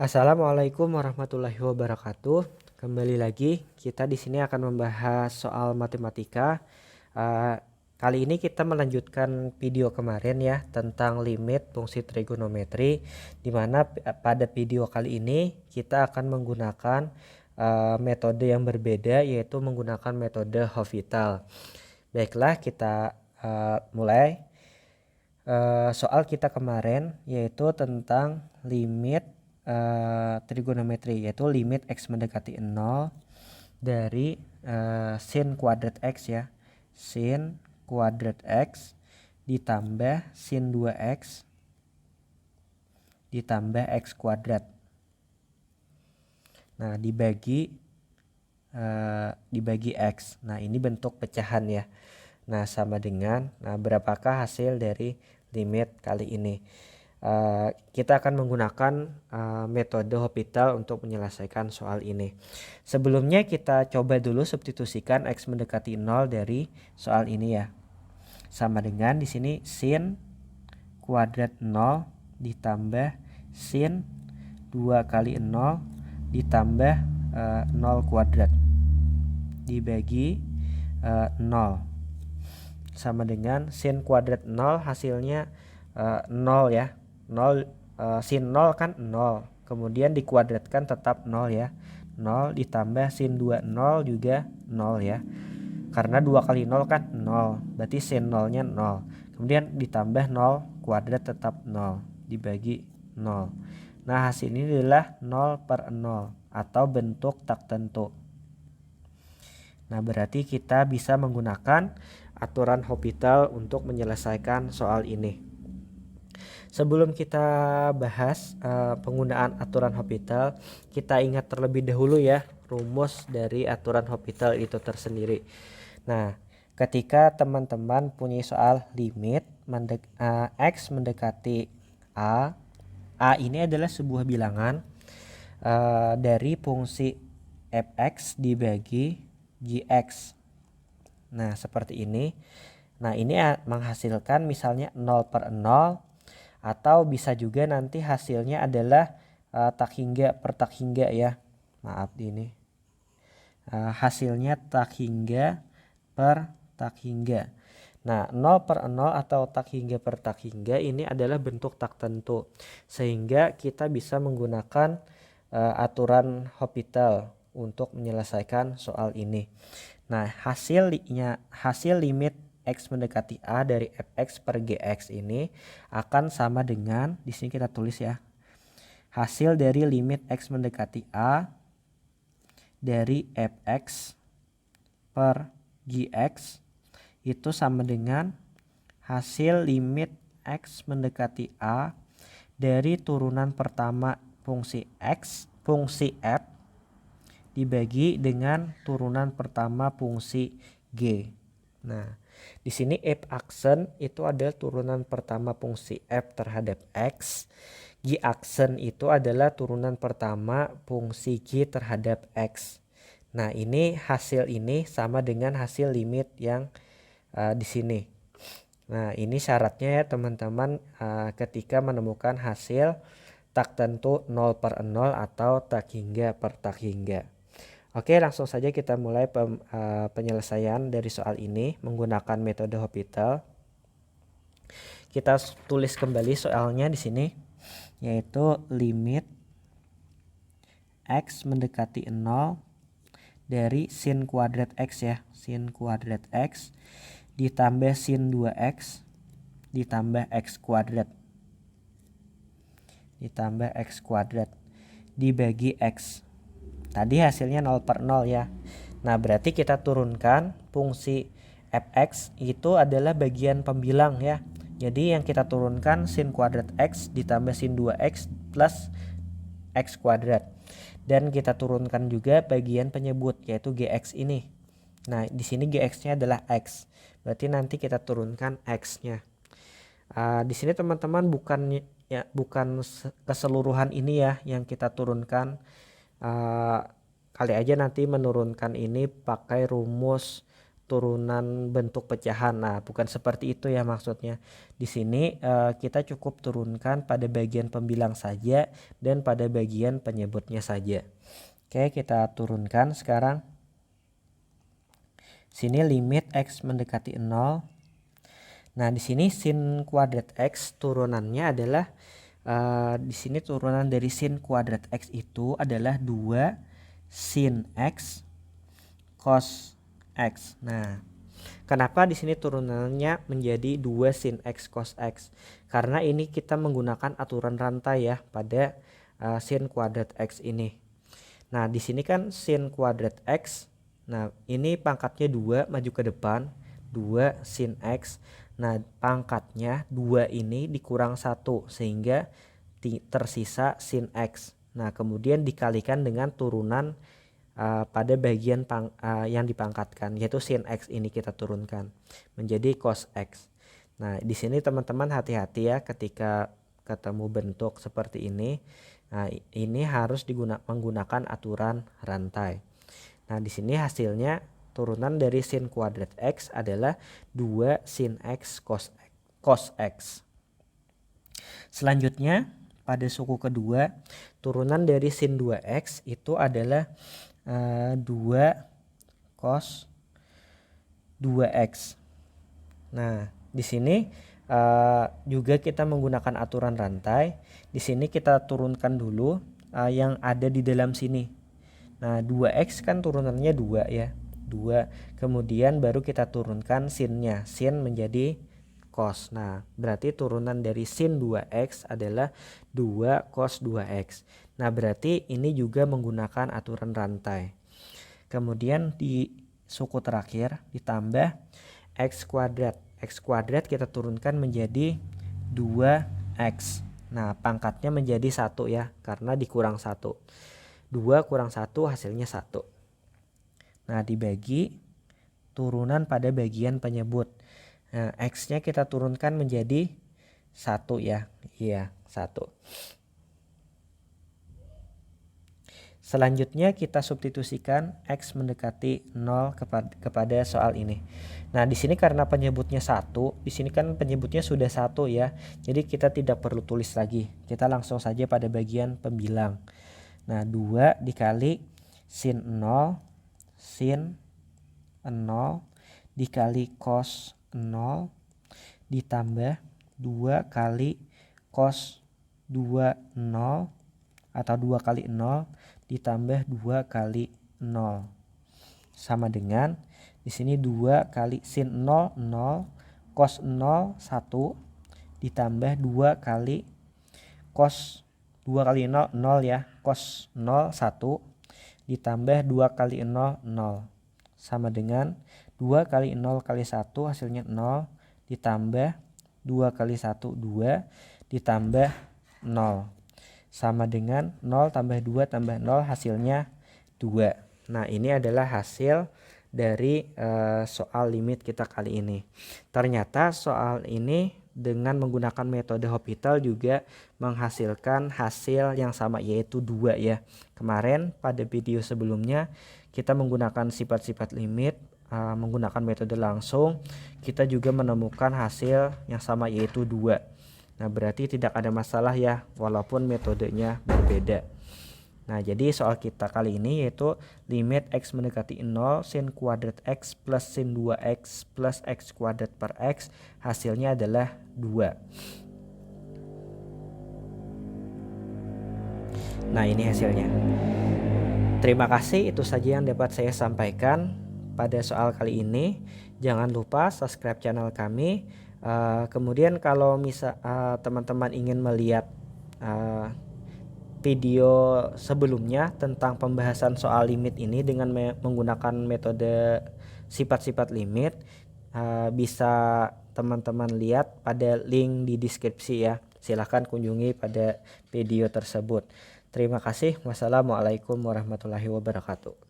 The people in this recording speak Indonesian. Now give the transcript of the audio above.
Assalamualaikum warahmatullahi wabarakatuh. Kembali lagi kita di sini akan membahas soal matematika. Eh, Kali ini kita melanjutkan video kemarin ya tentang limit fungsi trigonometri, di mana pada video kali ini kita akan menggunakan metode yang berbeda, yaitu menggunakan metode Hospital. Baiklah, kita mulai. Soal kita kemarin yaitu tentang limit trigonometri, yaitu limit x mendekati 0 dari sin kuadrat x ya. Sin kuadrat x ditambah sin 2x ditambah x kuadrat. Nah, dibagi x. Nah, ini bentuk pecahan ya. Nah, sama dengan berapakah hasil dari limit kali ini? Kita akan menggunakan metode Hospital untuk menyelesaikan soal ini. Sebelumnya kita coba dulu substitusikan x mendekati 0 dari soal ini ya. Sama dengan di sini sin kuadrat 0 ditambah sin 2 kali 0 ditambah 0 kuadrat dibagi 0 sama dengan sin kuadrat 0 hasilnya 0 ya. 0 sin 0 kan 0, kemudian dikuadratkan tetap 0 ya. 0 ditambah sin 2 0 juga 0 ya, karena 2 kali 0 kan 0, berarti sin 0 nya 0, kemudian ditambah 0 kuadrat tetap 0 dibagi 0. Nah, hasil ini adalah 0/0 atau bentuk tak tentu. Nah, berarti kita bisa menggunakan aturan Hospital untuk menyelesaikan soal ini. Sebelum kita bahas penggunaan aturan Hospital, kita ingat terlebih dahulu ya rumus dari aturan Hospital itu tersendiri. Nah, ketika teman-teman punya soal limit x mendekati a ini adalah sebuah bilangan dari fungsi fx dibagi gx. Nah, seperti ini. Nah, ini menghasilkan misalnya 0/0, atau bisa juga nanti hasilnya adalah tak hingga per tak hingga ya. Maaf ini. Hasilnya tak hingga per tak hingga. Nah, 0/0 atau tak hingga per tak hingga ini adalah bentuk tak tentu, sehingga kita bisa menggunakan aturan Hospital untuk menyelesaikan soal ini. Nah, hasil limit x mendekati a dari fx per gx ini akan sama dengan, di sini kita tulis ya, hasil dari limit x mendekati a dari fx per gx itu sama dengan hasil limit x mendekati a dari turunan pertama fungsi f dibagi dengan turunan pertama fungsi g. Nah, di sini f aksen itu adalah turunan pertama fungsi f terhadap x. G aksen itu adalah turunan pertama fungsi g terhadap x. Nah, ini hasil ini sama dengan hasil limit yang di sini. Nah, ini syaratnya ya teman-teman, ketika menemukan hasil tak tentu 0/0 atau tak hingga per tak hingga. Oke, langsung saja kita mulai penyelesaian dari soal ini menggunakan metode Hospital. Kita tulis kembali soalnya di sini, yaitu limit x mendekati 0 dari sin kuadrat x ya, sin kuadrat x ditambah sin 2x ditambah x kuadrat dibagi x. Tadi hasilnya 0/0 ya. Nah, berarti kita turunkan fungsi fx itu adalah bagian pembilang ya. Jadi yang kita turunkan sin kuadrat x ditambah sin 2x plus x kuadrat. Dan kita turunkan juga bagian penyebut, yaitu gx ini. Nah, di sini gx-nya adalah x. Berarti nanti kita turunkan x-nya. Di sini teman-teman bukan keseluruhan ini ya yang kita turunkan. Kali aja nanti menurunkan ini pakai rumus turunan bentuk pecahan. Nah, bukan seperti itu ya maksudnya. Di sini kita cukup turunkan pada bagian pembilang saja dan pada bagian penyebutnya saja. Oke, kita turunkan sekarang. Sini limit X mendekati 0. Nah, di sini sin kuadrat X turunannya adalah di sini turunan dari sin kuadrat X itu adalah 2 sin X cos X. Nah, kenapa di sini turunannya menjadi 2 sin X cos X? Karena ini kita menggunakan aturan rantai ya pada sin kuadrat X ini. Nah, di sini kan sin kuadrat X. Nah, ini pangkatnya 2 maju ke depan, 2 sin X. Nah, pangkatnya 2 ini dikurang 1 sehingga tersisa sin X. Nah, kemudian dikalikan dengan turunan pada bagian yang dipangkatkan, yaitu sin X ini kita turunkan menjadi cos X. Nah, di sini teman-teman hati-hati ya ketika ketemu bentuk seperti ini. Nah, ini harus menggunakan aturan rantai. Nah, di sini hasilnya turunan dari sin kuadrat X adalah 2 sin X cos X. Selanjutnya pada suku kedua, turunan dari sin 2X itu adalah 2 cos 2X. Nah, di sini juga kita menggunakan aturan rantai. Di sini kita turunkan dulu yang ada di dalam sini. Nah, 2X kan turunannya 2 ya. 2. Kemudian baru kita turunkan sinnya. Sin menjadi cos. Nah, berarti turunan dari sin 2X adalah 2 cos 2X. Nah, berarti ini juga menggunakan aturan rantai. Kemudian di suku terakhir ditambah X kuadrat. X kuadrat kita turunkan menjadi 2X. Nah, pangkatnya menjadi 1 ya, karena dikurang 1. 2 kurang 1 hasilnya 1. Nah, dibagi turunan pada bagian penyebut. Nah, X-nya kita turunkan menjadi 1 ya. Iya, 1. Selanjutnya kita substitusikan X mendekati 0 kepada soal ini. Nah, di sini karena penyebutnya 1, di sini kan penyebutnya sudah 1 ya. Jadi kita tidak perlu tulis lagi. Kita langsung saja pada bagian pembilang. Nah, 2 dikali sin 0 dikali cos 0 ditambah 2 kali cos 2 0 atau 2 kali 0 ditambah 2 kali 0 sama dengan di sini 2 kali sin 0 0 cos 0 1 ditambah 2 kali cos 2 kali 0 0 ya, cos 0 1 ditambah 2 kali 0 0 sama dengan 2 kali 0 kali 1 hasilnya 0 ditambah 2 kali 1 2 ditambah 0 sama dengan 0 tambah 2 tambah 0 hasilnya 2. Nah, ini adalah hasil dari soal limit kita kali ini. Ternyata soal ini dengan menggunakan metode Hopital juga menghasilkan hasil yang sama, yaitu 2 ya. Kemarin pada video sebelumnya kita menggunakan sifat-sifat limit, menggunakan metode langsung, kita juga menemukan hasil yang sama, yaitu 2. Nah, berarti tidak ada masalah ya walaupun metodenya berbeda. Nah, jadi soal kita kali ini yaitu limit X mendekati 0 sin kuadrat X plus sin 2X plus X kuadrat per X, hasilnya adalah 2. Nah, ini hasilnya. Terima kasih, itu saja yang dapat saya sampaikan pada soal kali ini. Jangan lupa subscribe channel kami. Kemudian kalau teman-teman ingin melihat video sebelumnya tentang pembahasan soal limit ini dengan menggunakan metode sifat-sifat limit, bisa teman-teman lihat pada link di deskripsi ya. Silahkan kunjungi pada video tersebut. Terima kasih. Wassalamualaikum warahmatullahi wabarakatuh.